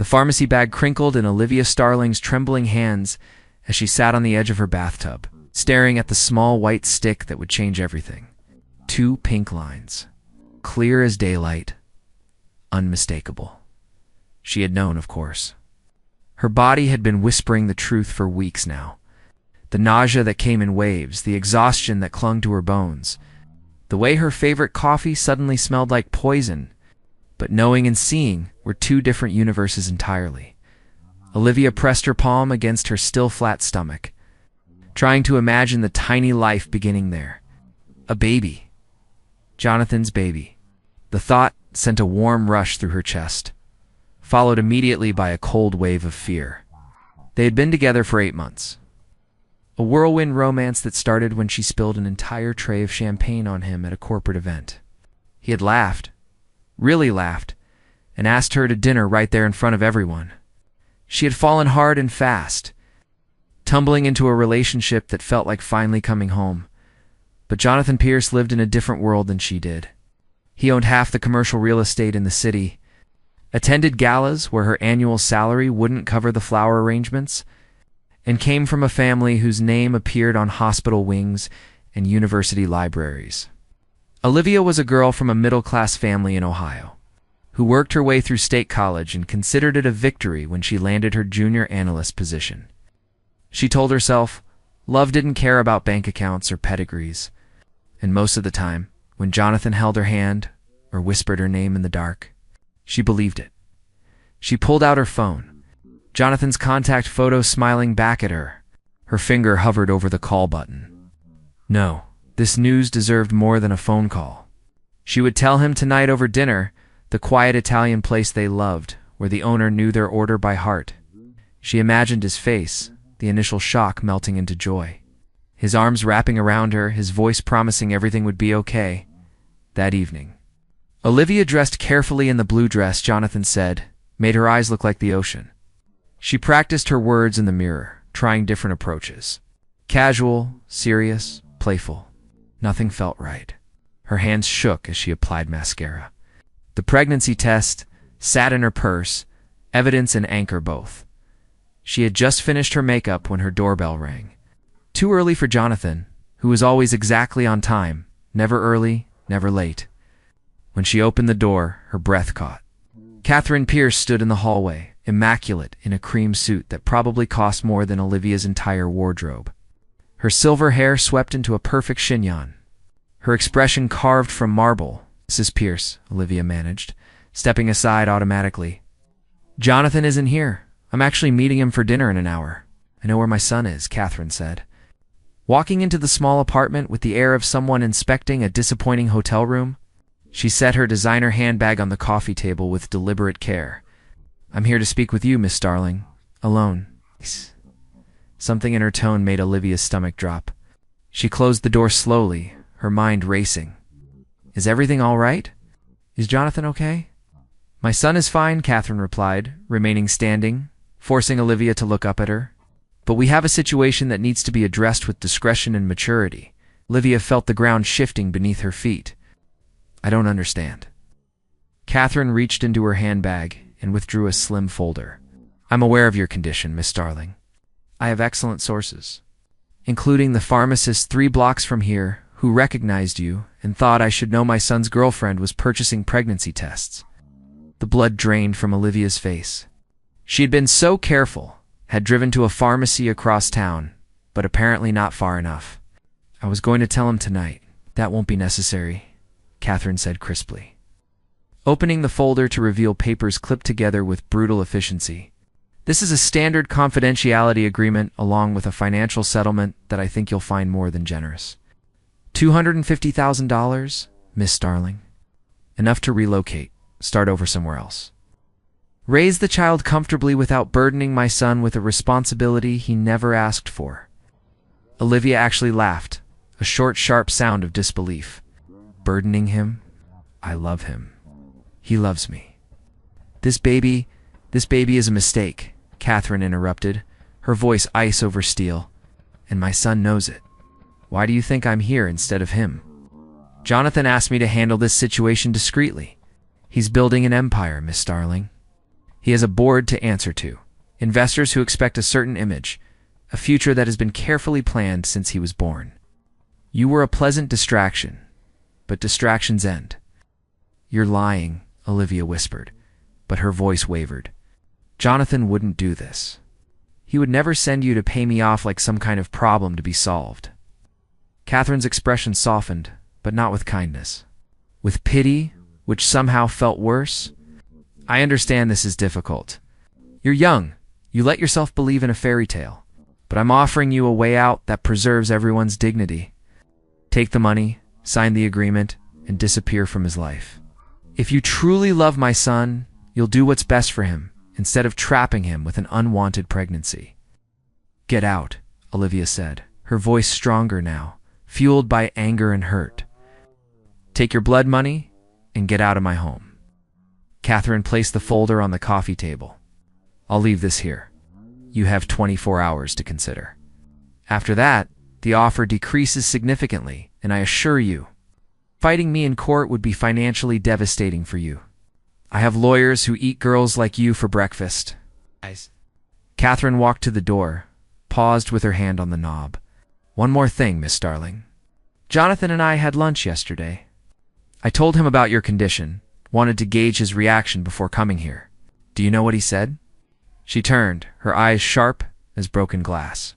The pharmacy bag crinkled in Olivia Starling's trembling hands as she sat on the edge of her bathtub, staring at the small white stick that would change everything. 2 pink lines. Clear as daylight. Unmistakable. She had known, of course. Her body had been whispering the truth for weeks now. The nausea that came in waves, the exhaustion that clung to her bones, the way her favorite coffee suddenly smelled like poison. But knowing and seeing were 2 different universes entirely. Olivia pressed her palm against her still flat stomach, trying to imagine the tiny life beginning there. A baby. Jonathan's baby. The thought sent a warm rush through her chest, followed immediately by a cold wave of fear. They had been together for 8 months. A whirlwind romance that started when she spilled an entire tray of champagne on him at a corporate event. He had laughed, really laughed, and asked her to dinner right there in front of everyone. She had fallen hard and fast, tumbling into a relationship that felt like finally coming home. But Jonathan Pierce lived in a different world than she did. He owned half the commercial real estate in the city, attended galas where her annual salary wouldn't cover the flower arrangements, and came from a family whose name appeared on hospital wings and university libraries. Olivia was a girl from a middle-class family in Ohio, who worked her way through state college and considered it a victory when she landed her junior analyst position. She told herself, love didn't care about bank accounts or pedigrees, and most of the time, when Jonathan held her hand or whispered her name in the dark, she believed it. She pulled out her phone, Jonathan's contact photo smiling back at her. Her finger hovered over the call button. No, this news deserved more than a phone call. She would tell him tonight over dinner, the quiet Italian place they loved, where the owner knew their order by heart. She imagined his face, the initial shock melting into joy. His arms wrapping around her, his voice promising everything would be okay. That evening, Olivia, dressed carefully in the blue dress Jonathan said, made her eyes look like the ocean. She practiced her words in the mirror, trying different approaches. Casual, serious, playful. Nothing felt right. Her hands shook as she applied mascara. The pregnancy test sat in her purse, evidence and anchor both. She had just finished her makeup when her doorbell rang. Too early for Jonathan, who was always exactly on time, never early, never late. When she opened the door, her breath caught. Catherine Pierce stood in the hallway, immaculate in a cream suit that probably cost more than Olivia's entire wardrobe. Her silver hair swept into a perfect chignon, her expression carved from marble. Mrs. Pierce, Olivia managed, stepping aside automatically. Jonathan isn't here. I'm actually meeting him for dinner in an hour. I know where my son is, Catherine said. Walking into the small apartment with the air of someone inspecting a disappointing hotel room, she set her designer handbag on the coffee table with deliberate care. I'm here to speak with you, Miss Starling. Alone. Something in her tone made Olivia's stomach drop. She closed the door slowly, her mind racing. Is everything all right? Is Jonathan okay? My son is fine, Catherine replied, remaining standing, forcing Olivia to look up at her. But we have a situation that needs to be addressed with discretion and maturity. Olivia felt the ground shifting beneath her feet. I don't understand. Catherine reached into her handbag and withdrew a slim folder. I'm aware of your condition, Miss Starling. I have excellent sources, including the pharmacist 3 blocks from here who recognized you and thought I should know my son's girlfriend was purchasing pregnancy tests. The blood drained from Olivia's face. She had been so careful, had driven to a pharmacy across town, but apparently not far enough. I was going to tell him tonight. That won't be necessary, Catherine said crisply, opening the folder to reveal papers clipped together with brutal efficiency. This is a standard confidentiality agreement along with a financial settlement that I think you'll find more than generous. $250,000, Miss Starling. Enough to relocate, start over somewhere else. Raise the child comfortably without burdening my son with a responsibility he never asked for. Olivia actually laughed, a short, sharp sound of disbelief. Burdening him? I love him. He loves me. This baby is a mistake, Catherine interrupted, her voice ice over steel. And my son knows it. Why do you think I'm here instead of him? Jonathan asked me to handle this situation discreetly. He's building an empire, Miss Starling. He has a board to answer to, investors who expect a certain image, a future that has been carefully planned since he was born. You were a pleasant distraction, but distractions end. You're lying, Olivia whispered, but her voice wavered. Jonathan wouldn't do this. He would never send you to pay me off like some kind of problem to be solved. Catherine's expression softened, but not with kindness. With pity, which somehow felt worse. I understand this is difficult. You're young. You let yourself believe in a fairy tale. But I'm offering you a way out that preserves everyone's dignity. Take the money, sign the agreement, and disappear from his life. If you truly love my son, you'll do what's best for him, instead of trapping him with an unwanted pregnancy. Get out, Olivia said, her voice stronger now, fueled by anger and hurt. Take your blood money and get out of my home. Catherine placed the folder on the coffee table. I'll leave this here. You have 24 hours to consider. After that, the offer decreases significantly, and I assure you, fighting me in court would be financially devastating for you. I have lawyers who eat girls like you for breakfast. Catherine walked to the door, paused with her hand on the knob. One more thing, Miss Starling. Jonathan and I had lunch yesterday. I told him about your condition, wanted to gauge his reaction before coming here. Do you know what he said? She turned, her eyes sharp as broken glass.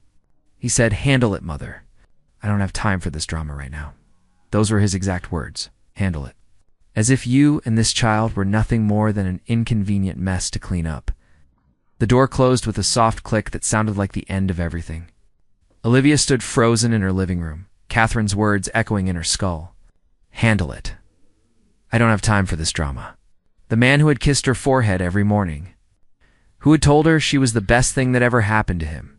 He said, "Handle it, Mother. I don't have time for this drama right now." Those were his exact words. Handle it. As if you and this child were nothing more than an inconvenient mess to clean up. The door closed with a soft click that sounded like the end of everything. Olivia stood frozen in her living room, Catherine's words echoing in her skull. Handle it. I don't have time for this drama. The man who had kissed her forehead every morning, who had told her she was the best thing that ever happened to him,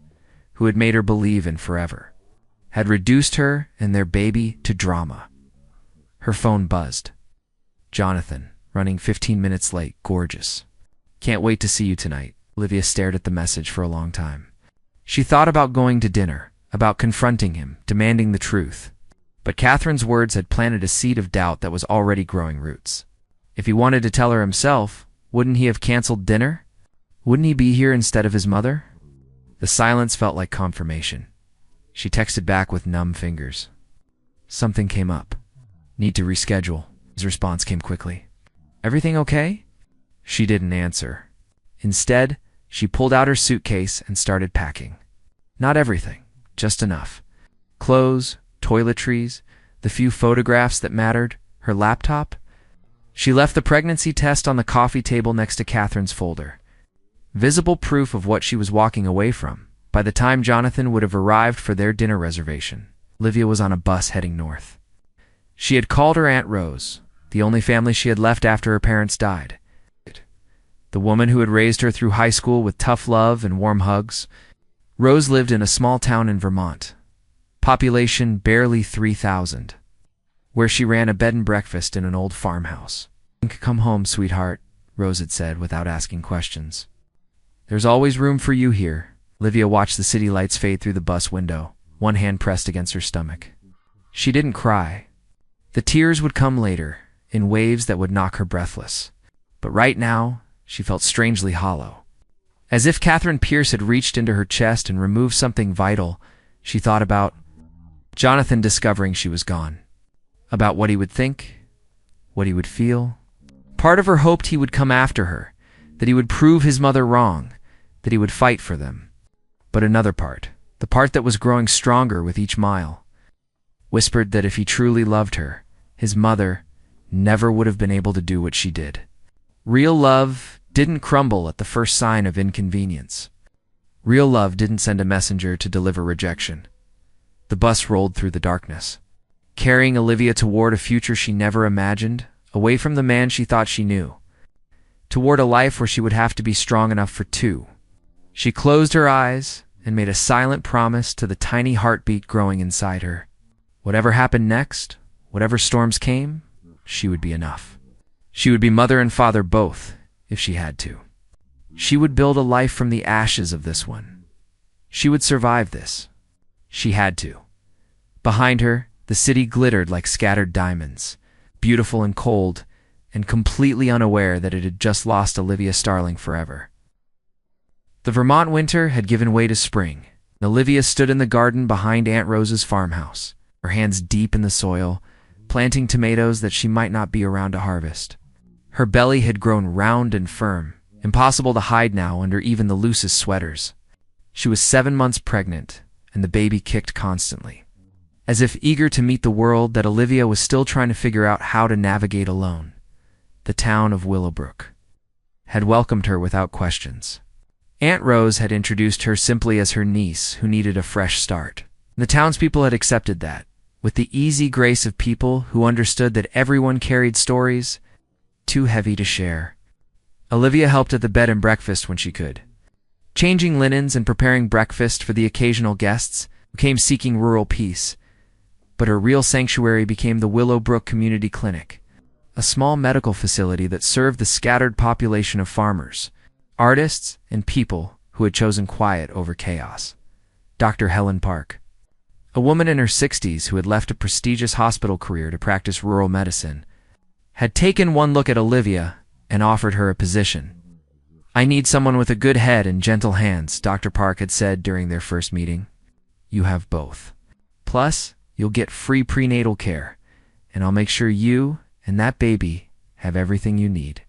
who had made her believe in forever, had reduced her and their baby to drama. Her phone buzzed. Jonathan, running 15 minutes late, gorgeous. Can't wait to see you tonight. Olivia stared at the message for a long time. She thought about going to dinner, about confronting him, demanding the truth. But Catherine's words had planted a seed of doubt that was already growing roots. If he wanted to tell her himself, wouldn't he have canceled dinner? Wouldn't he be here instead of his mother? The silence felt like confirmation. She texted back with numb fingers. Something came up. Need to reschedule. His response came quickly. Everything okay? She didn't answer. Instead, she pulled out her suitcase and started packing. Not everything, just enough. Clothes, toiletries, the few photographs that mattered, her laptop. She left the pregnancy test on the coffee table next to Catherine's folder. Visible proof of what she was walking away from. By the time Jonathan would have arrived for their dinner reservation, Olivia was on a bus heading north. She had called her Aunt Rose, the only family she had left after her parents died. The woman who had raised her through high school with tough love and warm hugs. Rose lived in a small town in Vermont, population barely 3,000, where she ran a bed and breakfast in an old farmhouse. Come home, sweetheart, Rose had said without asking questions. There's always room for you here. Olivia watched the city lights fade through the bus window, one hand pressed against her stomach. She didn't cry. The tears would come later, in waves that would knock her breathless. But right now, she felt strangely hollow. As if Catherine Pierce had reached into her chest and removed something vital, she thought about Jonathan discovering she was gone. About what he would think, what he would feel. Part of her hoped he would come after her, that he would prove his mother wrong, that he would fight for them. But another part, the part that was growing stronger with each mile, whispered that if he truly loved her, his mother never would have been able to do what she did. Real love didn't crumble at the first sign of inconvenience. Real love didn't send a messenger to deliver rejection. The bus rolled through the darkness, carrying Olivia toward a future she never imagined, away from the man she thought she knew, toward a life where she would have to be strong enough for two. She closed her eyes and made a silent promise to the tiny heartbeat growing inside her. Whatever happened next, whatever storms came, she would be enough. She would be mother and father both, if she had to. She would build a life from the ashes of this one. She would survive this. She had to. Behind her, the city glittered like scattered diamonds, beautiful and cold, and completely unaware that it had just lost Olivia Starling forever. The Vermont winter had given way to spring, and Olivia stood in the garden behind Aunt Rose's farmhouse, her hands deep in the soil, planting tomatoes that she might not be around to harvest. Her belly had grown round and firm, impossible to hide now under even the loosest sweaters. She was 7 months pregnant, and the baby kicked constantly. As if eager to meet the world that Olivia was still trying to figure out how to navigate alone, the town of Willowbrook had welcomed her without questions. Aunt Rose had introduced her simply as her niece who needed a fresh start. The townspeople had accepted that, with the easy grace of people who understood that everyone carried stories too heavy to share. Olivia helped at the bed and breakfast when she could, changing linens and preparing breakfast for the occasional guests who came seeking rural peace. But her real sanctuary became the Willowbrook Community Clinic, a small medical facility that served the scattered population of farmers, artists, and people who had chosen quiet over chaos. Dr. Helen Park, a woman in her 60s who had left a prestigious hospital career to practice rural medicine, had taken one look at Olivia and offered her a position. "I need someone with a good head and gentle hands," Dr. Park had said during their first meeting. "You have both. Plus, you'll get free prenatal care, and I'll make sure you and that baby have everything you need."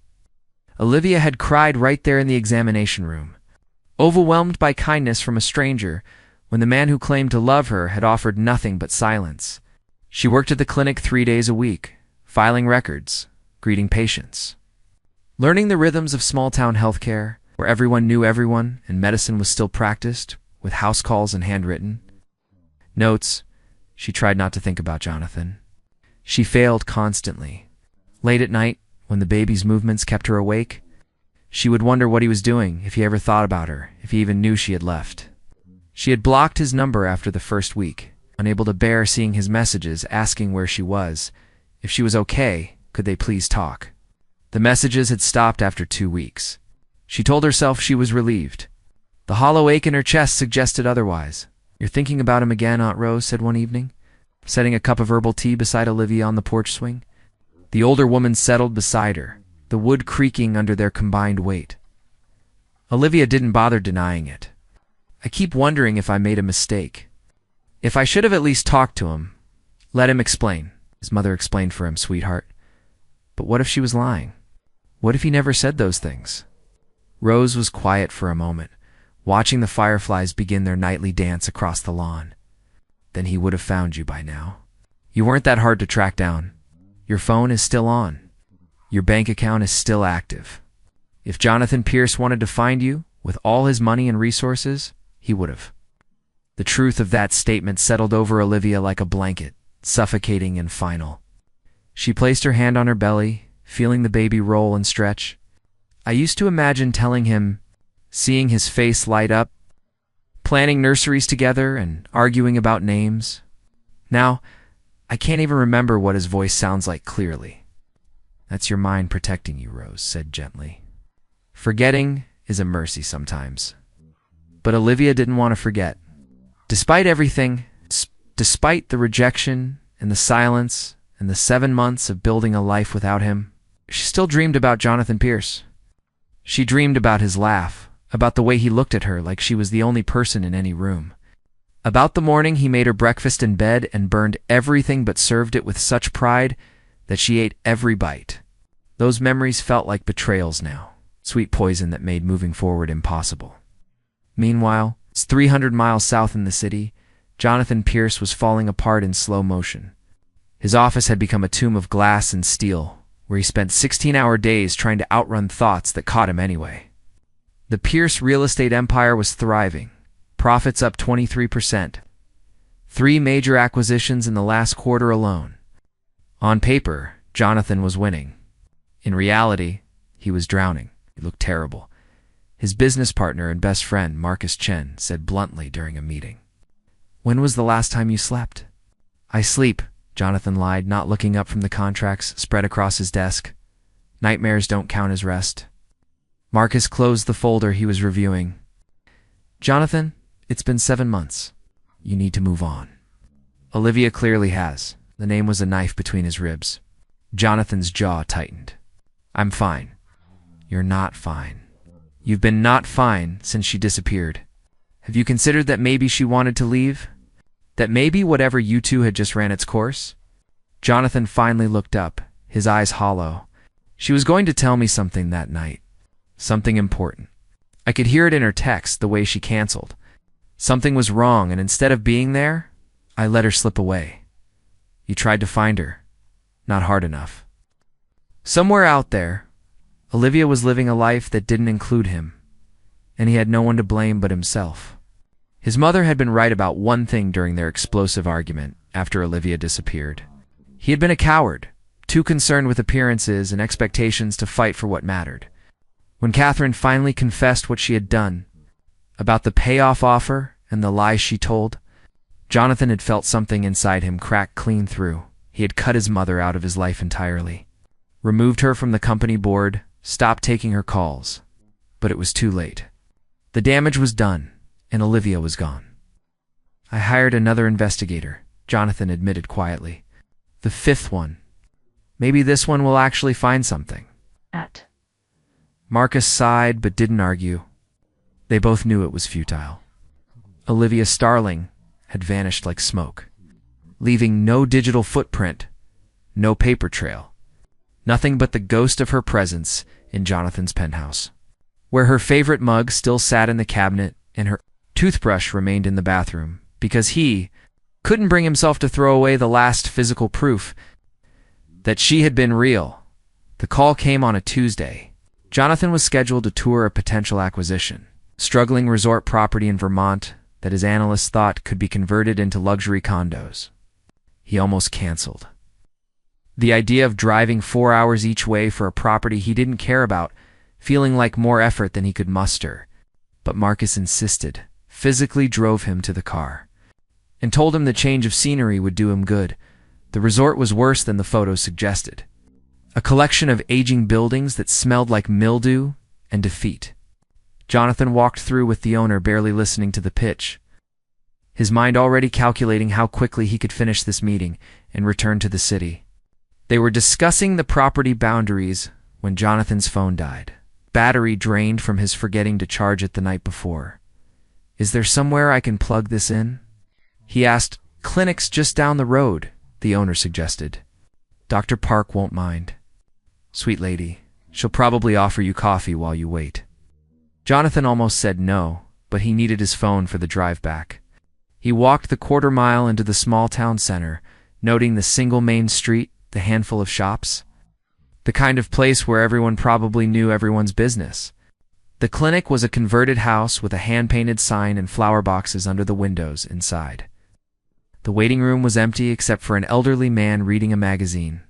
Olivia had cried right there in the examination room, overwhelmed by kindness from a stranger when the man who claimed to love her had offered nothing but silence. She worked at the clinic 3 days a week, filing records, greeting patients, learning the rhythms of small-town healthcare, where everyone knew everyone and medicine was still practiced, with house calls and handwritten notes. She tried not to think about Jonathan. She failed constantly. Late at night, when the baby's movements kept her awake, she would wonder what he was doing, if he ever thought about her, if he even knew she had left. She had blocked his number after the first week, unable to bear seeing his messages asking where she was. If she was okay, could they please talk? The messages had stopped after 2 weeks. She told herself she was relieved. The hollow ache in her chest suggested otherwise. "You're thinking about him again," Aunt Rose said one evening, setting a cup of herbal tea beside Olivia on the porch swing. The older woman settled beside her, the wood creaking under their combined weight. Olivia didn't bother denying it. "I keep wondering if I made a mistake. If I should have at least talked to him. Let him explain." His mother explained for him, "Sweetheart." But what if she was lying? What if he never said those things? Rose was quiet for a moment, watching the fireflies begin their nightly dance across the lawn. "Then he would have found you by now. You weren't that hard to track down. Your phone is still on. Your bank account is still active. If Jonathan Pierce wanted to find you, with all his money and resources, he would have." The truth of that statement settled over Olivia like a blanket, suffocating and final. She placed her hand on her belly, feeling the baby roll and stretch. I used to imagine telling him, seeing his face light up, planning nurseries together and arguing about names. Now, I can't even remember what his voice sounds like clearly. "That's your mind protecting you," Rose said gently. "Forgetting is a mercy sometimes." But Olivia didn't want to forget. Despite everything, despite the rejection and the silence and the 7 months of building a life without him, she still dreamed about Jonathan Pierce. She dreamed about his laugh, about the way he looked at her like she was the only person in any room, about the morning he made her breakfast in bed and burned everything but served it with such pride that she ate every bite. Those memories felt like betrayals now, sweet poison that made moving forward impossible. Meanwhile, 300 miles south in the city, Jonathan Pierce was falling apart in slow motion. His office had become a tomb of glass and steel, where he spent 16-hour days trying to outrun thoughts that caught him anyway. The Pierce real estate empire was thriving, profits up 23%. 3 major acquisitions in the last quarter alone. On paper, Jonathan was winning. In reality, he was drowning. He looked terrible. His business partner and best friend, Marcus Chen, said bluntly during a meeting. "When was the last time you slept?" "I sleep," Jonathan lied, not looking up from the contracts spread across his desk. "Nightmares don't count as rest." Marcus closed the folder he was reviewing. "Jonathan, it's been 7 months. You need to move on." Olivia clearly has. The name was a knife between his ribs. Jonathan's jaw tightened. I'm fine. You're not fine. You've been not fine since she disappeared. Have you considered that maybe she wanted to leave? That maybe whatever you two had just ran its course? Jonathan finally looked up, his eyes hollow. She was going to tell me something that night. Something important. I could hear it in her text, the way she canceled. Something was wrong, and instead of being there, I let her slip away. You tried to find her. Not hard enough. Somewhere out there, Olivia was living a life that didn't include him, and he had no one to blame but himself. His mother had been right about one thing during their explosive argument after Olivia disappeared. He had been a coward, too concerned with appearances and expectations to fight for what mattered. When Catherine finally confessed what she had done, about the payoff offer and the lies she told, Jonathan had felt something inside him crack clean through. He had cut his mother out of his life entirely, removed her from the company board, stopped taking her calls. But it was too late. The damage was done, and Olivia was gone. I hired another investigator, Jonathan admitted quietly. The fifth one. Maybe this one will actually find something. Marcus sighed but didn't argue. They both knew it was futile. Olivia Starling had vanished like smoke, leaving no digital footprint, no paper trail, nothing but the ghost of her presence in Jonathan's penthouse, where her favorite mug still sat in the cabinet and her toothbrush remained in the bathroom, because he couldn't bring himself to throw away the last physical proof that she had been real. The call came on a Tuesday. Jonathan was scheduled to tour a potential acquisition, struggling resort property in Vermont that his analysts thought could be converted into luxury condos. He almost canceled. The idea of driving 4 hours each way for a property he didn't care about, feeling like more effort than he could muster. But Marcus insisted, physically drove him to the car, and told him the change of scenery would do him good. The resort was worse than the photos suggested. A collection of aging buildings that smelled like mildew and defeat. Jonathan walked through with the owner barely listening to the pitch, his mind already calculating how quickly he could finish this meeting and return to the city. They were discussing the property boundaries when Jonathan's phone died, battery drained from his forgetting to charge it the night before. Is there somewhere I can plug this in? He asked. Clinic's just down the road, the owner suggested. Dr. Park won't mind. Sweet lady, she'll probably offer you coffee while you wait. Jonathan almost said no, but he needed his phone for the drive back. He walked the quarter-mile into the small town center, noting the single main street, the handful of shops. The kind of place where everyone probably knew everyone's business. The clinic was a converted house with a hand-painted sign and flower boxes under the windows inside. The waiting room was empty except for an elderly man reading a magazine.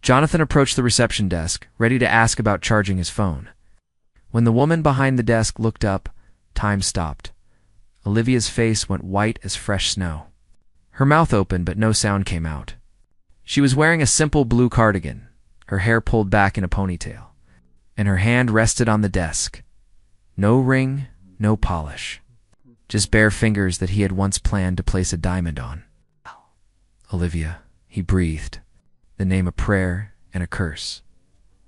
Jonathan approached the reception desk, ready to ask about charging his phone. When the woman behind the desk looked up, time stopped. Olivia's face went white as fresh snow. Her mouth opened, but no sound came out. She was wearing a simple blue cardigan, her hair pulled back in a ponytail, and her hand rested on the desk. No ring, no polish. Just bare fingers that he had once planned to place a diamond on. Olivia, he breathed, the name a prayer and a curse.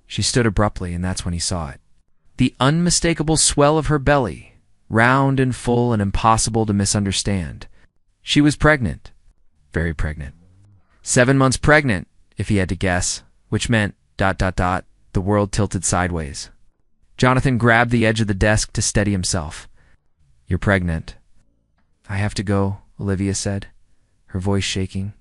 She stood abruptly, and that's when he saw it. The unmistakable swell of her belly, round and full and impossible to misunderstand. She was pregnant. Very pregnant. 7 months pregnant, if he had to guess, which meant ... The world tilted sideways. Jonathan grabbed the edge of the desk to steady himself. You're pregnant. I have to go, Olivia said, her voice shaking.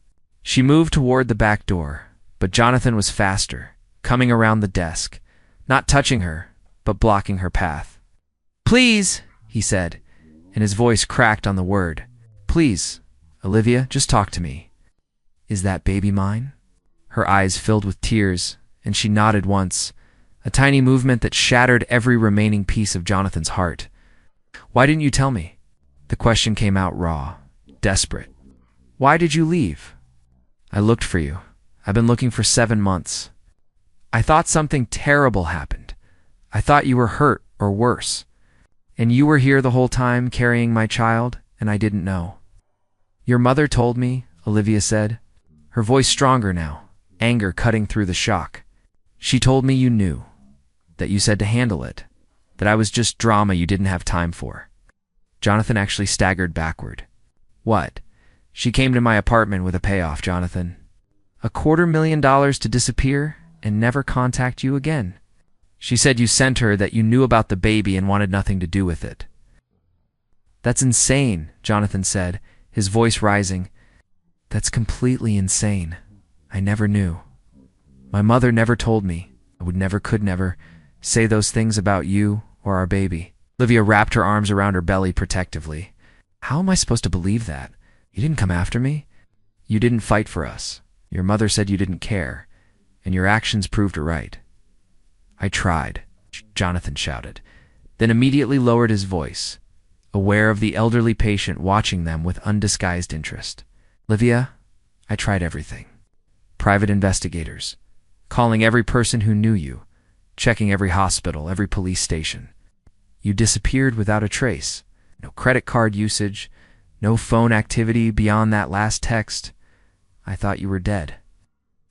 She moved toward the back door, but Jonathan was faster, coming around the desk, not touching her, but blocking her path. Please, he said, and his voice cracked on the word. Please, Olivia, just talk to me. Is that baby mine? Her eyes filled with tears, and she nodded once, a tiny movement that shattered every remaining piece of Jonathan's heart. Why didn't you tell me? The question came out raw, desperate. Why did you leave? I looked for you. I've been looking for 7 months. I thought something terrible happened. I thought you were hurt or worse. And you were here the whole time carrying my child, and I didn't know. Your mother told me, Olivia said, her voice stronger now, anger cutting through the shock. She told me you knew, that you said to handle it, that I was just drama you didn't have time for. Jonathan actually staggered backward. What? She came to my apartment with a payoff, Jonathan. $250,000 to disappear and never contact you again. She said you sent her that you knew about the baby and wanted nothing to do with it. That's insane, Jonathan said, his voice rising. That's completely insane. I never knew. My mother never told me. I would never, could never, say those things about you or our baby. Olivia wrapped her arms around her belly protectively. How am I supposed to believe that? You didn't come after me. You didn't fight for us. Your mother said you didn't care, and your actions proved her right. I tried, Jonathan shouted, then immediately lowered his voice, aware of the elderly patient watching them with undisguised interest. Olivia, I tried everything. Private investigators, calling every person who knew you, checking every hospital, every police station. You disappeared without a trace. No credit card usage, no phone activity beyond that last text. I thought you were dead.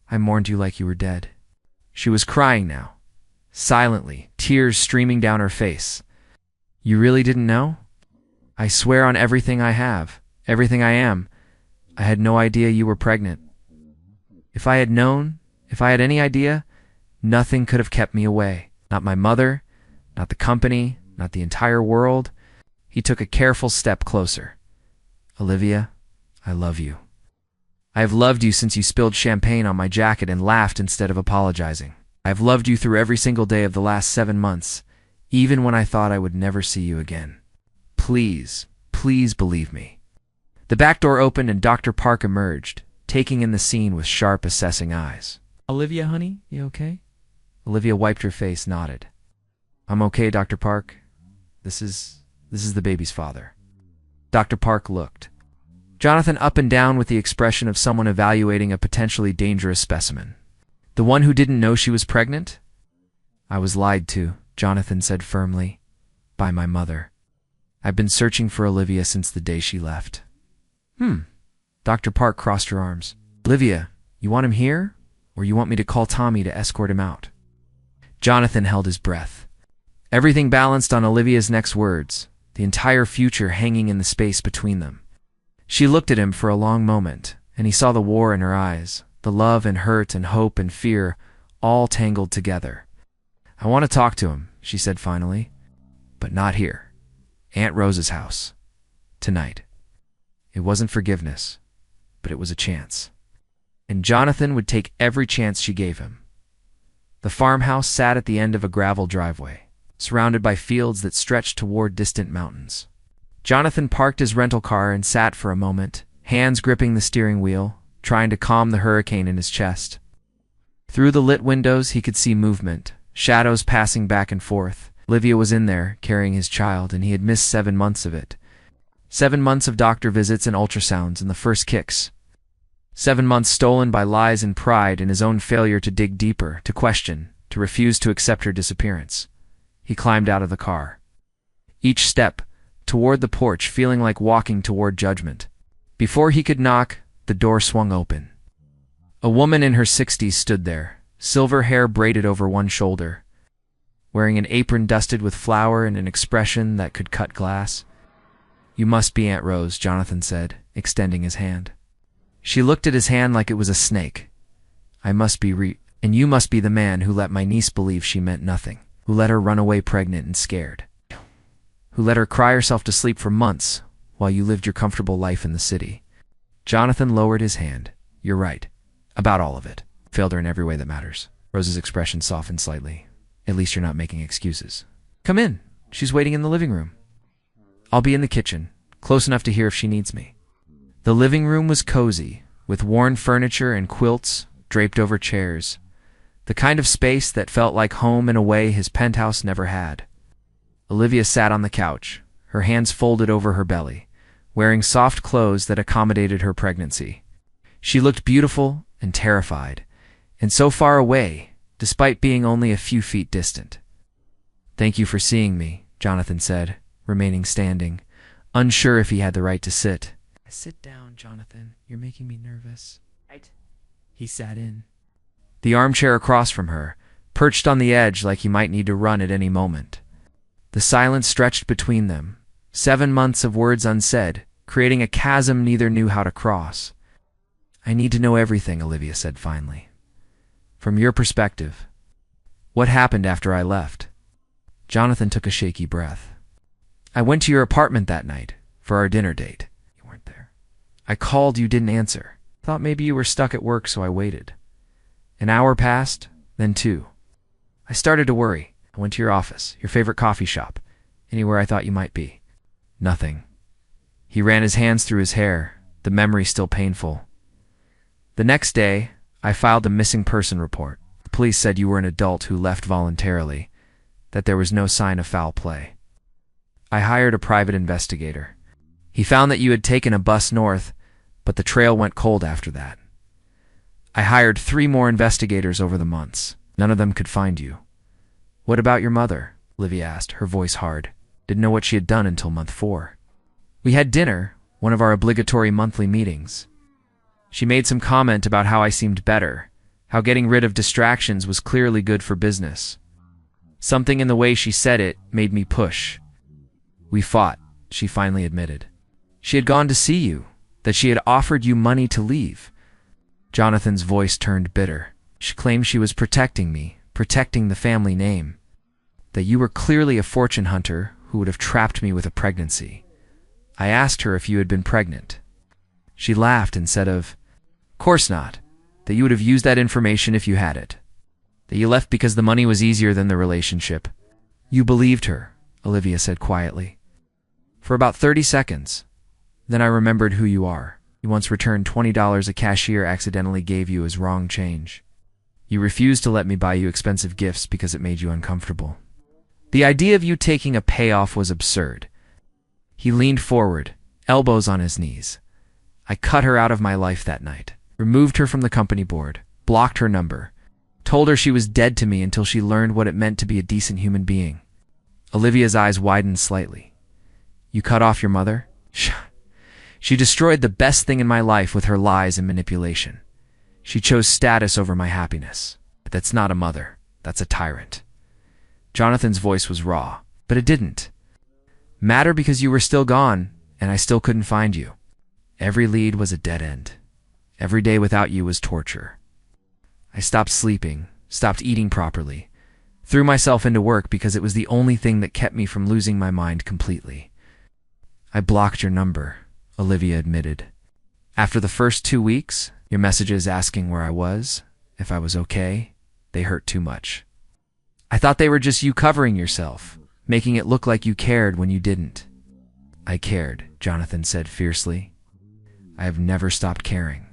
I mourned you like you were dead. She was crying now, silently, tears streaming down her face. You really didn't know? I swear on everything I have, everything I am, I had no idea you were pregnant. If I had known, if I had any idea, nothing could have kept me away. Not my mother, not the company, not the entire world. He took a careful step closer. Olivia, I love you. I have loved you since you spilled champagne on my jacket and laughed instead of apologizing. I have loved you through every single day of the last 7 months, even when I thought I would never see you again. Please, please believe me. The back door opened and Dr. Park emerged, taking in the scene with sharp, assessing eyes. Olivia, honey, you okay? Olivia wiped her face, nodded. I'm okay, Dr. Park. This is the baby's father. Dr. Park looked. Jonathan up and down with the expression of someone evaluating a potentially dangerous specimen. The one who didn't know she was pregnant? I was lied to, Jonathan said firmly, by my mother. I've been searching for Olivia since the day she left. Dr. Park crossed her arms. Olivia, you want him here? Or you want me to call Tommy to escort him out? Jonathan held his breath. Everything balanced on Olivia's next words, the entire future hanging in the space between them. She looked at him for a long moment, and he saw the war in her eyes, the love and hurt and hope and fear, all tangled together. I want to talk to him, she said finally, but not here. Aunt Rose's house. Tonight. It wasn't forgiveness, but it was a chance. And Jonathan would take every chance she gave him. The farmhouse sat at the end of a gravel driveway, surrounded by fields that stretched toward distant mountains. Jonathan parked his rental car and sat for a moment, hands gripping the steering wheel, trying to calm the hurricane in his chest. Through the lit windows he could see movement, shadows passing back and forth. Olivia was in there, carrying his child, and he had missed 7 months of it. 7 months of doctor visits and ultrasounds and the first kicks. 7 months stolen by lies and pride and his own failure to dig deeper, to question, to refuse to accept her disappearance. He climbed out of the car. Each step, toward the porch, feeling like walking toward judgment. Before he could knock, the door swung open. A woman in her 60s stood there, silver hair braided over one shoulder, wearing an apron dusted with flour and an expression that could cut glass. You must be Aunt Rose, Jonathan said, extending his hand. She looked at his hand like it was a snake. And you must be the man who let my niece believe she meant nothing, who let her run away pregnant and scared, who let her cry herself to sleep for months while you lived your comfortable life in the city. Jonathan lowered his hand. You're right. About all of it. Failed her in every way that matters. Rose's expression softened slightly. At least you're not making excuses. Come in. She's waiting in the living room. I'll be in the kitchen, close enough to hear if she needs me. The living room was cozy, with worn furniture and quilts draped over chairs. The kind of space that felt like home in a way his penthouse never had. Olivia sat on the couch, her hands folded over her belly, wearing soft clothes that accommodated her pregnancy. She looked beautiful and terrified, and so far away, despite being only a few feet distant. Thank you for seeing me, Jonathan said, remaining standing, unsure if he had the right to sit. Sit down, Jonathan. You're making me nervous. Right. He sat in. The armchair across from her, perched on the edge like he might need to run at any moment. The silence stretched between them, 7 months of words unsaid, creating a chasm neither knew how to cross. "I need to know everything," Olivia said finally. "From your perspective. What happened after I left?" Jonathan took a shaky breath. "I went to your apartment that night for our dinner date. You weren't there. I called, you didn't answer. Thought maybe you were stuck at work, so I waited. An hour passed, then 2. I started to worry. I went to your office, your favorite coffee shop, anywhere I thought you might be. Nothing." He ran his hands through his hair, the memory still painful. "The next day, I filed a missing person report. The police said you were an adult who left voluntarily, that there was no sign of foul play. I hired a private investigator. He found that you had taken a bus north, but the trail went cold after that. I hired 3 more investigators over the months. None of them could find you." "What about your mother?" Olivia asked, her voice hard. Didn't know what she had done until month 4. "We had dinner, one of our obligatory monthly meetings. She made some comment about how I seemed better, how getting rid of distractions was clearly good for business. Something in the way she said it made me push. We fought," she finally admitted. "She had gone to see you, that she had offered you money to leave." Jonathan's voice turned bitter. "She claimed she was protecting me, protecting the family name. That you were clearly a fortune hunter who would have trapped me with a pregnancy. I asked her if you had been pregnant. She laughed and said of course not, that you would have used that information if you had it. That you left because the money was easier than the relationship." "You believed her," Olivia said quietly. "For about 30 seconds. Then I remembered who you are. You once returned $20 a cashier accidentally gave you as wrong change. You refused to let me buy you expensive gifts because it made you uncomfortable. The idea of you taking a payoff was absurd." He leaned forward, elbows on his knees. "I cut her out of my life that night, removed her from the company board, blocked her number, told her she was dead to me until she learned what it meant to be a decent human being." Olivia's eyes widened slightly. "You cut off your mother?" "She destroyed the best thing in my life with her lies and manipulation. She chose status over my happiness. But that's not a mother. That's a tyrant." Jonathan's voice was raw, but it didn't matter because you were still gone, and I still couldn't find you. Every lead was a dead end. Every day without you was torture. I stopped sleeping, stopped eating properly, threw myself into work because it was the only thing that kept me from losing my mind completely. I blocked your number," Olivia admitted. "After the first 2 weeks, your messages asking where I was, if I was okay, they hurt too much. I thought they were just you covering yourself, making it look like you cared when you didn't." "I cared," Jonathan said fiercely. "I have never stopped caring.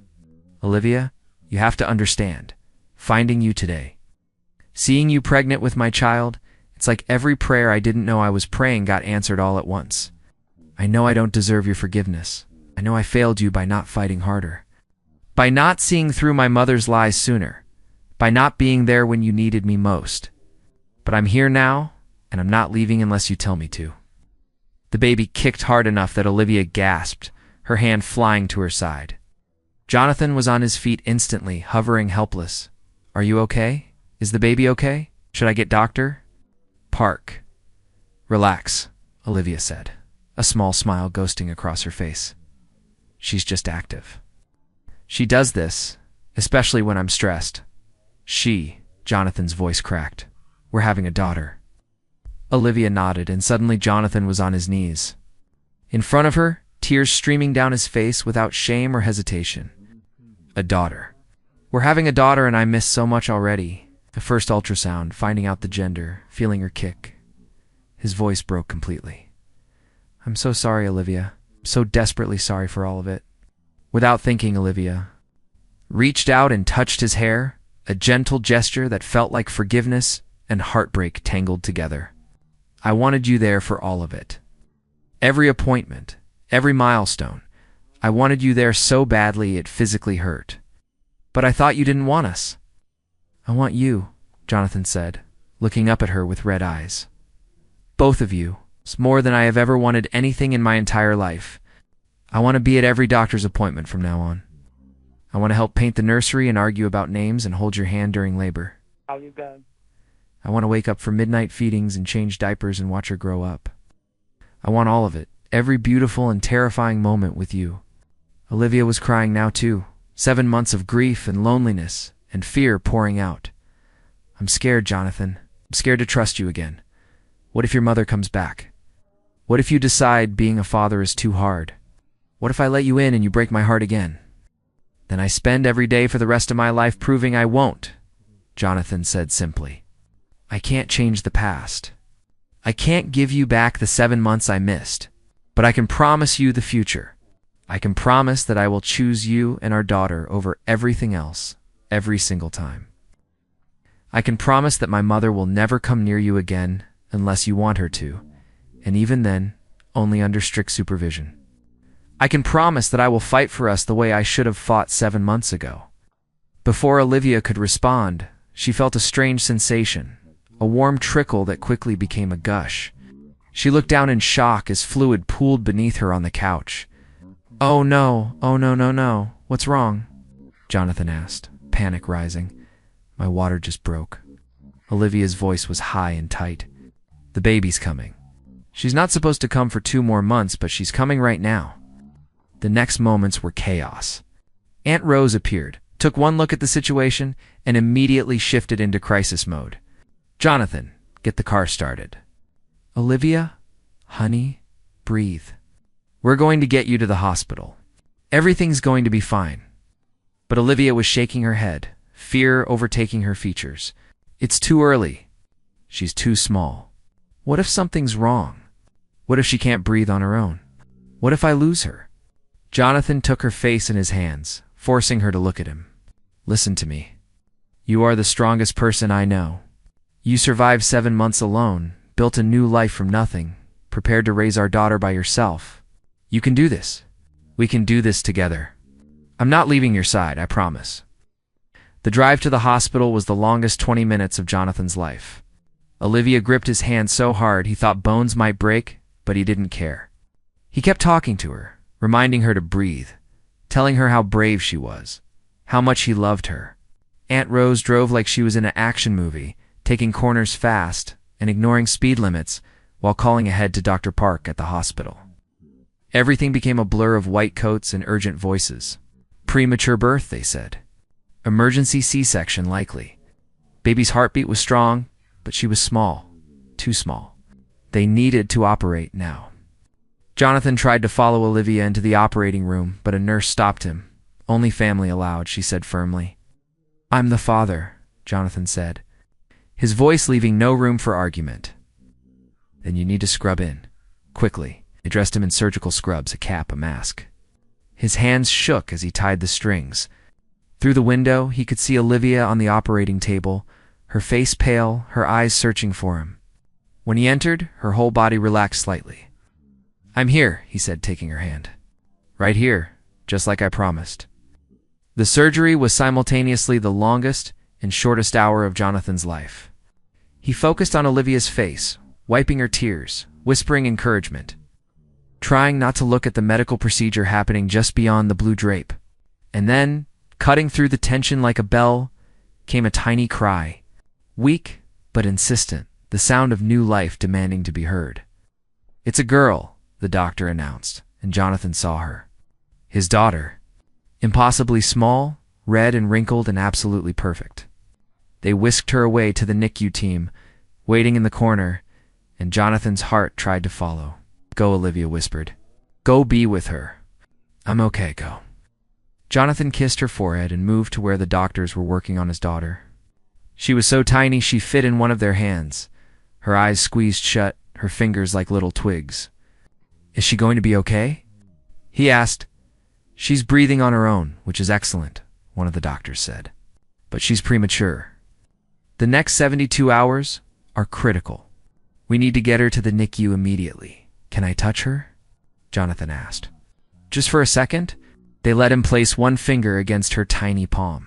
Olivia, you have to understand. Finding you today, seeing you pregnant with my child, it's like every prayer I didn't know I was praying got answered all at once. I know I don't deserve your forgiveness. I know I failed you by not fighting harder, by not seeing through my mother's lies sooner, by not being there when you needed me most. But I'm here now, and I'm not leaving unless you tell me to." The baby kicked hard enough that Olivia gasped, her hand flying to her side. Jonathan was on his feet instantly, hovering helpless. "Are you okay? Is the baby okay? Should I get doctor?" "Park. Relax," Olivia said, a small smile ghosting across her face. "She's just active. She does this, especially when I'm stressed." Jonathan's voice cracked. "We're having a daughter." Olivia nodded, and suddenly Jonathan was on his knees. In front of her, tears streaming down his face without shame or hesitation. "A daughter. We're having a daughter, and I miss so much already. The first ultrasound, finding out the gender, feeling her kick." His voice broke completely. "I'm so sorry, Olivia. I'm so desperately sorry for all of it." Without thinking, Olivia reached out and touched his hair, a gentle gesture that felt like forgiveness and heartbreak tangled together. "I wanted you there for all of it. Every appointment, every milestone. I wanted you there so badly it physically hurt. But I thought you didn't want us." "I want you," Jonathan said, looking up at her with red eyes. "Both of you. It's more than I have ever wanted anything in my entire life. I want to be at every doctor's appointment from now on. I want to help paint the nursery and argue about names and hold your hand during labor. How you been? I want to wake up for midnight feedings and change diapers and watch her grow up. I want all of it, every beautiful and terrifying moment with you." Olivia was crying now too, 7 months of grief and loneliness and fear pouring out. "I'm scared, Jonathan. I'm scared to trust you again. What if your mother comes back? What if you decide being a father is too hard? What if I let you in and you break my heart again? Then I spend every day for the rest of my life proving I won't," Jonathan said simply. "I can't change the past. I can't give you back the 7 months I missed, but I can promise you the future. I can promise that I will choose you and our daughter over everything else, every single time. I can promise that my mother will never come near you again unless you want her to, and even then, only under strict supervision. I can promise that I will fight for us the way I should have fought 7 months ago." Before Olivia could respond, she felt a strange sensation, a warm trickle that quickly became a gush. She looked down in shock as fluid pooled beneath her on the couch. Oh no, no. What's wrong?" Jonathan asked, panic rising. "My water just broke." Olivia's voice was high and tight. "The baby's coming. She's not supposed to come for 2 more months, but she's coming right now." The next moments were chaos. Aunt Rose appeared, took one look at the situation, and immediately shifted into crisis mode. "Jonathan, get the car started." "Olivia, honey, breathe. We're going to get you to the hospital. Everything's going to be fine." But Olivia was shaking her head, fear overtaking her features. "It's too early. She's too small. What if something's wrong? What if she can't breathe on her own? What if I lose her?" Jonathan took her face in his hands, forcing her to look at him. "Listen to me. You are the strongest person I know. You survived 7 months alone, built a new life from nothing, prepared to raise our daughter by yourself. You can do this. We can do this together. I'm not leaving your side, I promise." The drive to the hospital was the longest 20 minutes of Jonathan's life. Olivia gripped his hand so hard he thought bones might break, but he didn't care. He kept talking to her, reminding her to breathe, telling her how brave she was, how much he loved her. Aunt Rose drove like she was in an action movie, taking corners fast and ignoring speed limits while calling ahead to Dr. Park at the hospital. Everything became a blur of white coats and urgent voices. Premature birth, they said. Emergency C-section likely. Baby's heartbeat was strong, but she was small, too small. They needed to operate now. Jonathan tried to follow Olivia into the operating room, but a nurse stopped him. "Only family allowed," she said firmly. "I'm the father," Jonathan said, his voice leaving no room for argument. "Then you need to scrub in. Quickly." They dressed him in surgical scrubs, a cap, a mask. His hands shook as he tied the strings. Through the window, he could see Olivia on the operating table, her face pale, her eyes searching for him. When he entered, her whole body relaxed slightly. "I'm here," he said, taking her hand. "Right here, just like I promised." The surgery was simultaneously the longest and shortest hour of Jonathan's life. He focused on Olivia's face, wiping her tears, whispering encouragement, trying not to look at the medical procedure happening just beyond the blue drape. And then, cutting through the tension like a bell, came a tiny cry, weak but insistent, the sound of new life demanding to be heard. "It's a girl," the doctor announced, and Jonathan saw her. His daughter. Impossibly small, red and wrinkled and absolutely perfect. They whisked her away to the NICU team, waiting in the corner, and Jonathan's heart tried to follow. "Go," Olivia whispered. "Go be with her." "I'm okay, go." Jonathan kissed her forehead and moved to where the doctors were working on his daughter. She was so tiny she fit in one of their hands, her eyes squeezed shut, her fingers like little twigs. "Is she going to be okay?" he asked. "She's breathing on her own, which is excellent," one of the doctors said. "But she's premature. The next 72 hours are critical. We need to get her to the NICU immediately. Can I touch her?" Jonathan asked. Just for a second, they let him place one finger against her tiny palm.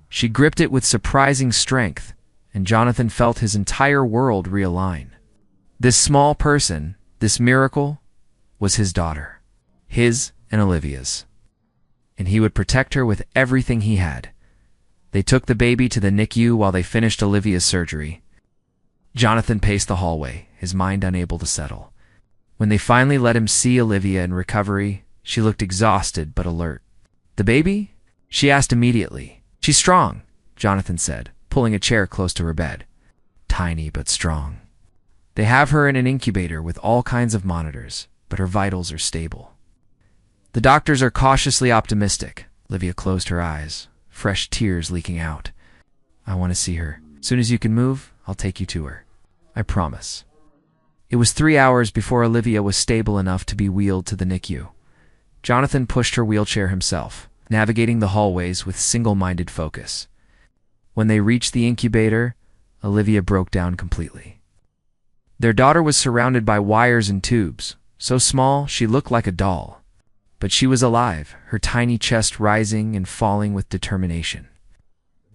She gripped it with surprising strength, and Jonathan felt his entire world realign. This small person, this miracle, was his daughter. His and Olivia's. And he would protect her with everything he had. They took the baby to the NICU while they finished Olivia's surgery. Jonathan paced the hallway, his mind unable to settle. When they finally let him see Olivia in recovery, she looked exhausted but alert. "The baby?" she asked immediately. "She's strong," Jonathan said, pulling a chair close to her bed. "Tiny but strong. They have her in an incubator with all kinds of monitors, but her vitals are stable." "The doctors are cautiously optimistic." Olivia closed her eyes, fresh tears leaking out. "I want to see her. As soon as you can move, I'll take you to her. I promise." It was 3 hours before Olivia was stable enough to be wheeled to the NICU. Jonathan pushed her wheelchair himself, navigating the hallways with single-minded focus. When they reached the incubator, Olivia broke down completely. Their daughter was surrounded by wires and tubes, so small she looked like a doll. But she was alive, her tiny chest rising and falling with determination.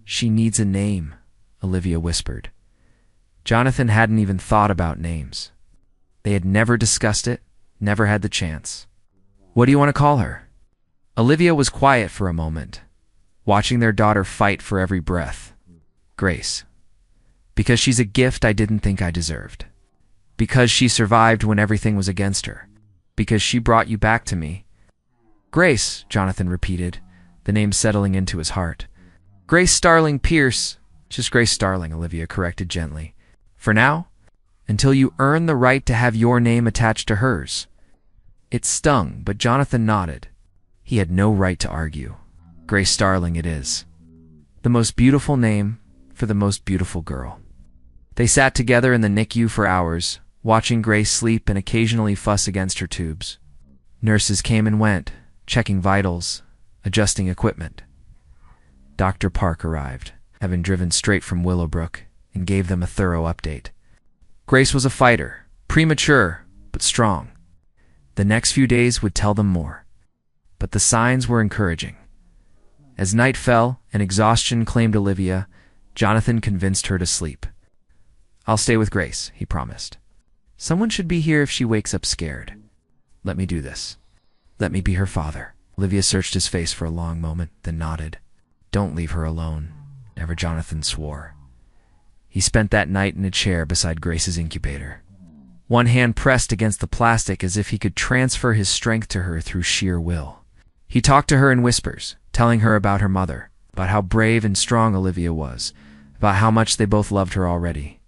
"She needs a name," Olivia whispered. Jonathan hadn't even thought about names. They had never discussed it, never had the chance. "What do you want to call her?" Olivia was quiet for a moment, watching their daughter fight for every breath. "Grace. Because she's a gift I didn't think I deserved. Because she survived when everything was against her. Because she brought you back to me." "Grace," Jonathan repeated, the name settling into his heart. "Grace Starling Pierce." "Just Grace Starling," Olivia corrected gently. "For now, until you earn the right to have your name attached to hers." It stung, but Jonathan nodded. He had no right to argue. "Grace Starling it is. The most beautiful name for the most beautiful girl." They sat together in the NICU for hours, watching Grace sleep and occasionally fuss against her tubes. Nurses came and went, checking vitals, adjusting equipment. Dr. Park arrived, having driven straight from Willowbrook, and gave them a thorough update. Grace was a fighter, premature, but strong. The next few days would tell them more. But the signs were encouraging. As night fell and exhaustion claimed Olivia, Jonathan convinced her to sleep. "I'll stay with Grace," he promised. "Someone should be here if she wakes up scared. Let me do this. Let me be her father." Olivia searched his face for a long moment, then nodded. "Don't leave her alone," never Jonathan swore. He spent that night in a chair beside Grace's incubator. One hand pressed against the plastic as if he could transfer his strength to her through sheer will. He talked to her in whispers, telling her about her mother, about how brave and strong Olivia was, about how much they both loved her already.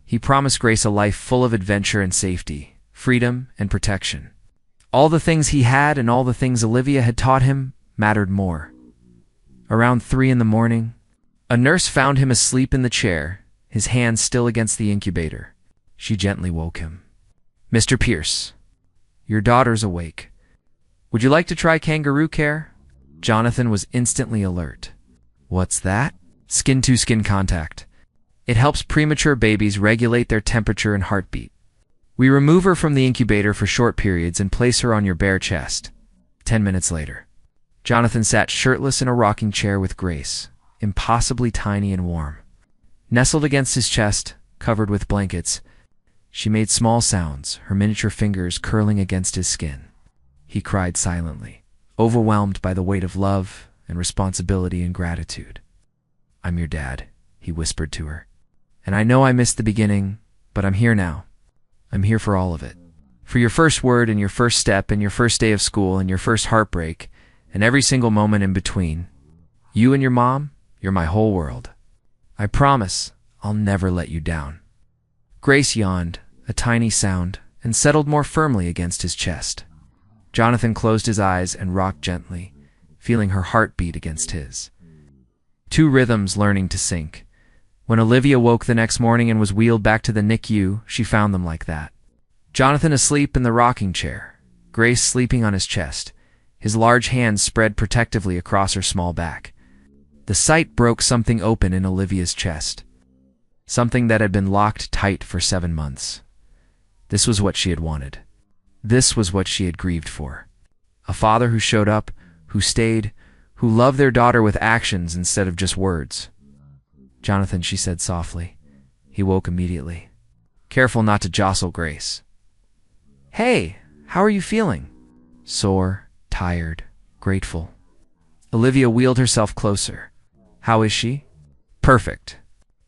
He promised Grace a life full of adventure and safety, freedom and protection. All the things he had and all the things Olivia had taught him mattered more. Around 3 a.m, a nurse found him asleep in the chair, his hand still against the incubator. She gently woke him. "Mr. Pierce, your daughter's awake. Would you like to try kangaroo care?" Jonathan was instantly alert. "What's that?" "Skin-to-skin contact. It helps premature babies regulate their temperature and heartbeat. We remove her from the incubator for short periods and place her on your bare chest." 10 minutes later, Jonathan sat shirtless in a rocking chair with Grace, impossibly tiny and warm. Nestled against his chest, covered with blankets, she made small sounds, her miniature fingers curling against his skin. He cried silently, overwhelmed by the weight of love and responsibility and gratitude. "I'm your dad," he whispered to her. "And I know I missed the beginning, but I'm here now. I'm here for all of it. For your first word and your first step and your first day of school and your first heartbreak and every single moment in between. You and your mom, you're my whole world. I promise I'll never let you down." Grace yawned, a tiny sound, and settled more firmly against his chest. Jonathan closed his eyes and rocked gently, feeling her heart beat against his. 2 rhythms learning to sync. When Olivia woke the next morning and was wheeled back to the NICU, she found them like that. Jonathan asleep in the rocking chair, Grace sleeping on his chest, his large hands spread protectively across her small back. The sight broke something open in Olivia's chest, something that had been locked tight for 7 months. This was what she had wanted. This was what she had grieved for. A father who showed up, who stayed, who loved their daughter with actions instead of just words. "Jonathan," she said softly. He woke immediately, careful not to jostle Grace. "Hey, how are you feeling?" "Sore, tired, grateful." Olivia wheeled herself closer. "How is she?" "Perfect.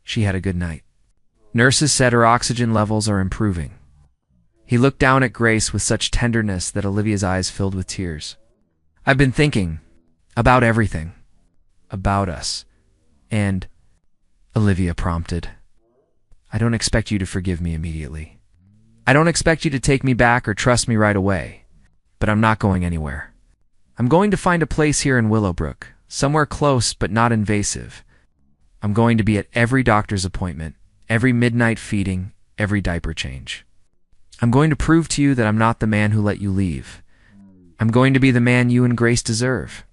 She had a good night." Nurses said her oxygen levels are improving. He looked down at Grace with such tenderness that Olivia's eyes filled with tears. I've been thinking about everything. About us. And, Olivia prompted, I don't expect you to forgive me immediately. I don't expect you to take me back or trust me right away. But I'm not going anywhere. I'm going to find a place here in Willowbrook, somewhere close but not invasive. I'm going to be at every doctor's appointment, every midnight feeding, every diaper change. I'm going to prove to you that I'm not the man who let you leave. I'm going to be the man you and Grace deserve.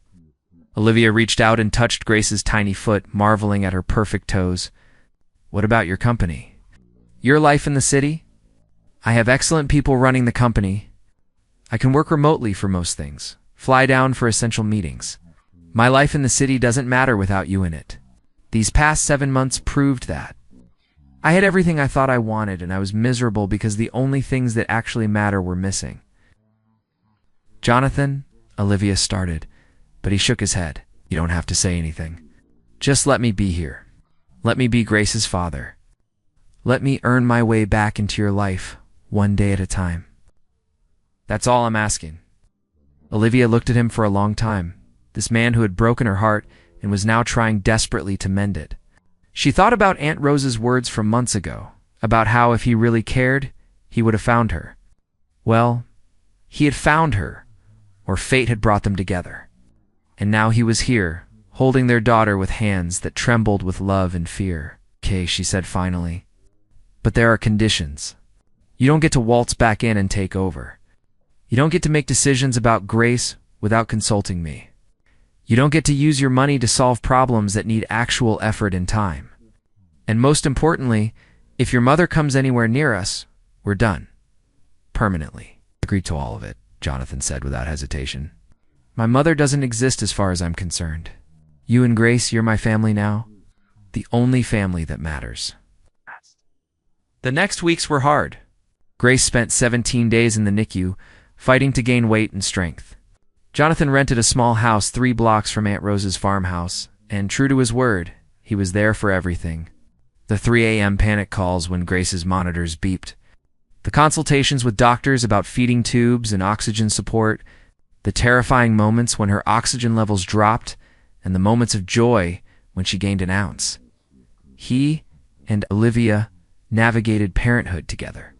Olivia reached out and touched Grace's tiny foot, marveling at her perfect toes. What about your company? Your life in the city? I have excellent people running the company. I can work remotely for most things, fly down for essential meetings. My life in the city doesn't matter without you in it. These past 7 months proved that. I had everything I thought I wanted, and I was miserable because the only things that actually matter were missing. Jonathan, Olivia started, but he shook his head. You don't have to say anything. Just let me be here. Let me be Grace's father. Let me earn my way back into your life, one day at a time. That's all I'm asking. Olivia looked at him for a long time, this man who had broken her heart and was now trying desperately to mend it. She thought about Aunt Rose's words from months ago, about how if he really cared, he would have found her. Well, he had found her, or fate had brought them together. And now he was here, holding their daughter with hands that trembled with love and fear. Okay, she said finally. But there are conditions. You don't get to waltz back in and take over. You don't get to make decisions about Grace without consulting me. You don't get to use your money to solve problems that need actual effort and time. And most importantly, if your mother comes anywhere near us, we're done. Permanently. Agreed to all of it, Jonathan said without hesitation. My mother doesn't exist as far as I'm concerned. You and Grace, you're my family now. The only family that matters. The next weeks were hard. Grace spent 17 days in the NICU, fighting to gain weight and strength. Jonathan rented a small house 3 blocks from Aunt Rose's farmhouse, and true to his word, he was there for everything. The 3 a.m. panic calls when Grace's monitors beeped. The consultations with doctors about feeding tubes and oxygen support. The terrifying moments when her oxygen levels dropped, and the moments of joy when she gained an ounce. He and Olivia navigated parenthood together.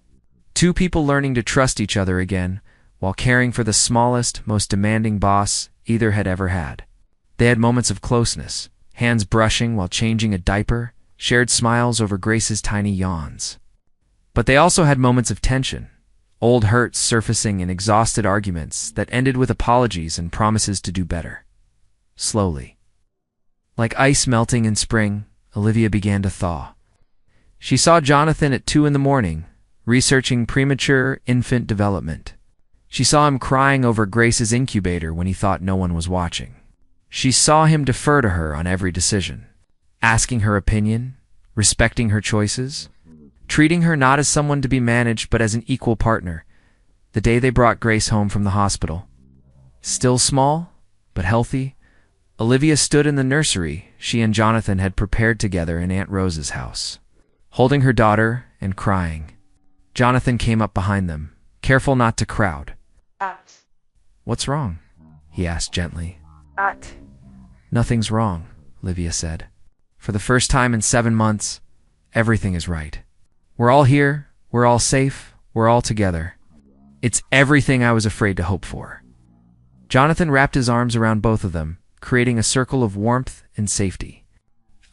2 people learning to trust each other again, while caring for the smallest, most demanding boss either had ever had. They had moments of closeness, hands brushing while changing a diaper, shared smiles over Grace's tiny yawns. But they also had moments of tension, old hurts surfacing in exhausted arguments that ended with apologies and promises to do better. Slowly. Like ice melting in spring, Olivia began to thaw. She saw Jonathan at 2 a.m, researching premature infant development. She saw him crying over Grace's incubator when he thought no one was watching. She saw him defer to her on every decision, asking her opinion, respecting her choices, treating her not as someone to be managed but as an equal partner. The day they brought Grace home from the hospital. Still small, but healthy, Olivia stood in the nursery she and Jonathan had prepared together in Aunt Rose's house, holding her daughter and crying. Jonathan came up behind them, careful not to crowd. What's wrong? He asked gently. Nothing's wrong, Olivia said. For the first time in 7 months, everything is right. We're all here, we're all safe, we're all together. It's everything I was afraid to hope for. Jonathan wrapped his arms around both of them, creating a circle of warmth and safety.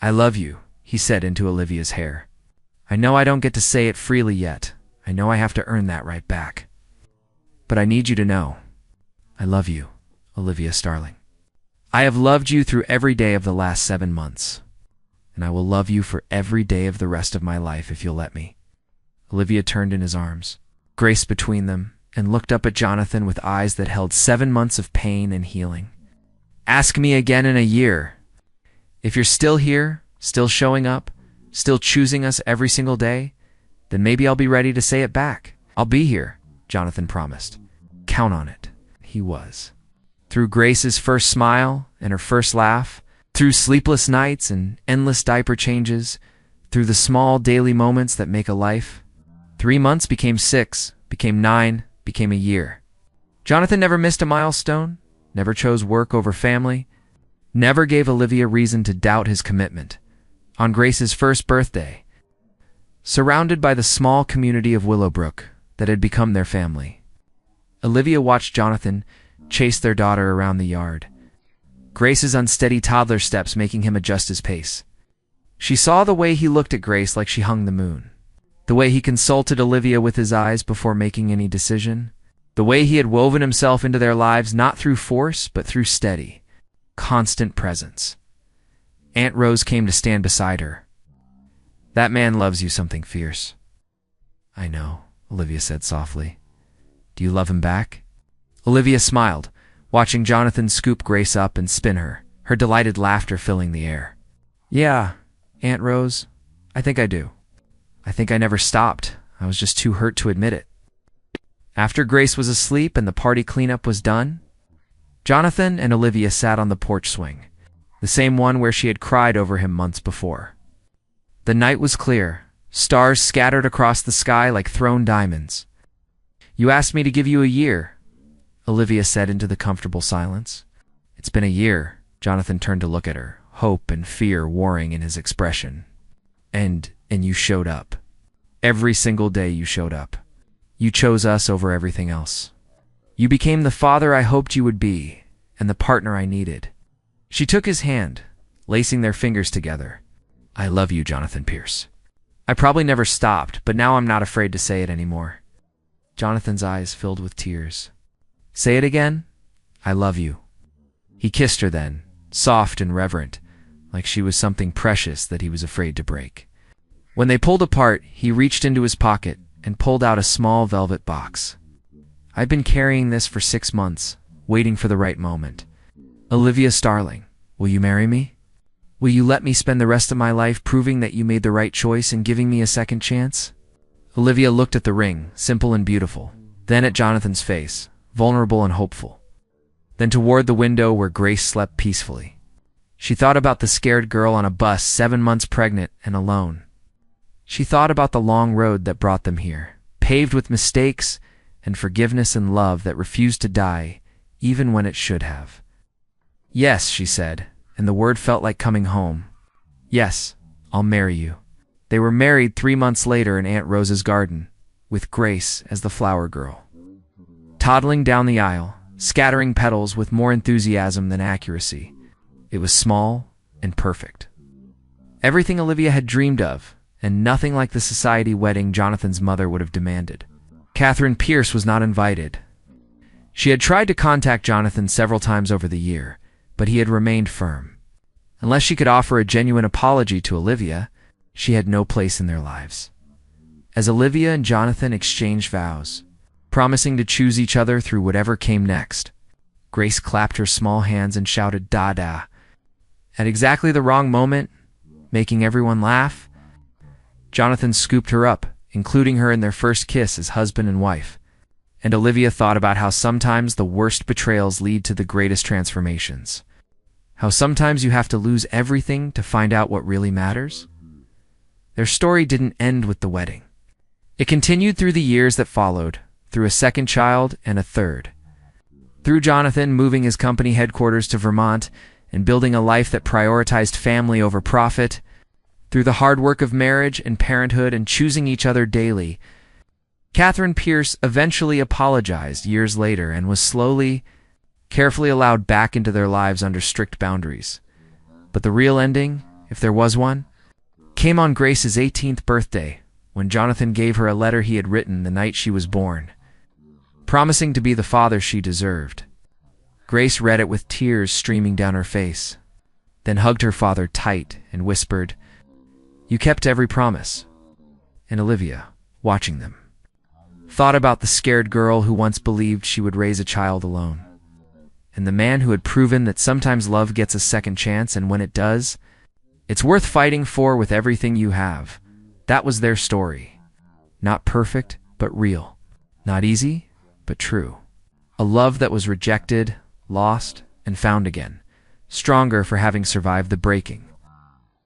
I love you, he said into Olivia's hair. I know I don't get to say it freely yet. I know I have to earn that right back. But I need you to know. I love you, Olivia Starling. I have loved you through every day of the last 7 months, and I will love you for every day of the rest of my life if you'll let me. Olivia turned in his arms, Grace between them, and looked up at Jonathan with eyes that held 7 months of pain and healing. Ask me again in a year. If you're still here, still showing up, still choosing us every single day, then maybe I'll be ready to say it back. I'll be here, Jonathan promised. Count on it. He was. Through Grace's first smile and her first laugh, through sleepless nights and endless diaper changes, through the small daily moments that make a life. 3 months became 6, became 9, became a year. Jonathan never missed a milestone, never chose work over family, never gave Olivia reason to doubt his commitment. On Grace's first birthday, surrounded by the small community of Willowbrook that had become their family, Olivia watched Jonathan chase their daughter around the yard, Grace's unsteady toddler steps making him adjust his pace. She saw the way he looked at Grace like she hung the moon, the way he consulted Olivia with his eyes before making any decision, the way he had woven himself into their lives not through force but through steady, constant presence. Aunt Rose came to stand beside her. "That man loves you something fierce." "I know," Olivia said softly. "Do you love him back?" Olivia smiled, watching Jonathan scoop Grace up and spin her, her delighted laughter filling the air. "Yeah, Aunt Rose, I think I do. I think I never stopped. I was just too hurt to admit it." After Grace was asleep and the party cleanup was done, Jonathan and Olivia sat on the porch swing, the same one where she had cried over him months before. The night was clear, stars scattered across the sky like thrown diamonds. "You asked me to give you a year," Olivia said into the comfortable silence. "It's been a year." Jonathan turned to look at her, hope and fear warring in his expression. And you showed up. Every single day you showed up. You chose us over everything else. You became the father I hoped you would be, and the partner I needed." She took his hand, lacing their fingers together. "I love you, Jonathan Pierce. I probably never stopped, but now I'm not afraid to say it anymore." Jonathan's eyes filled with tears. "Say it again? I love you." He kissed her then, soft and reverent, like she was something precious that he was afraid to break. When they pulled apart, he reached into his pocket and pulled out a small velvet box. "I've been carrying this for 6 months, waiting for the right moment. Olivia Starling, will you marry me? Will you let me spend the rest of my life proving that you made the right choice and giving me a second chance?" Olivia looked at the ring, simple and beautiful, then at Jonathan's face, vulnerable and hopeful, then toward the window where Grace slept peacefully. She thought about the scared girl on a bus 7 months pregnant and alone. She thought about the long road that brought them here, paved with mistakes and forgiveness and love that refused to die, even when it should have. "Yes," she said, and the word felt like coming home. "Yes, I'll marry you." They were married 3 months later in Aunt Rose's garden, with Grace as the flower girl, toddling down the aisle, scattering petals with more enthusiasm than accuracy. It was small and perfect. Everything Olivia had dreamed of, and nothing like the society wedding Jonathan's mother would have demanded. Catherine Pierce was not invited. She had tried to contact Jonathan several times over the year, but he had remained firm. Unless she could offer a genuine apology to Olivia, she had no place in their lives. As Olivia and Jonathan exchanged vows, promising to choose each other through whatever came next, Grace clapped her small hands and shouted "Da-da." At exactly the wrong moment, making everyone laugh, Jonathan scooped her up, including her in their first kiss as husband and wife. And Olivia thought about how sometimes the worst betrayals lead to the greatest transformations. How sometimes you have to lose everything to find out what really matters. Their story didn't end with the wedding. It continued through the years that followed, through a second child and a third. Through Jonathan moving his company headquarters to Vermont and building a life that prioritized family over profit, through the hard work of marriage and parenthood and choosing each other daily, Catherine Pierce eventually apologized years later and was slowly, carefully allowed back into their lives under strict boundaries. But the real ending, if there was one, came on Grace's 18th birthday, when Jonathan gave her a letter he had written the night she was born, promising to be the father she deserved. Grace read it with tears streaming down her face, then hugged her father tight and whispered, "You kept every promise." And Olivia, watching them, thought about the scared girl who once believed she would raise a child alone, and the man who had proven that sometimes love gets a second chance, and when it does, it's worth fighting for with everything you have. That was their story. Not perfect, but real. Not easy, but true. A love that was rejected, lost, and found again, stronger for having survived the breaking.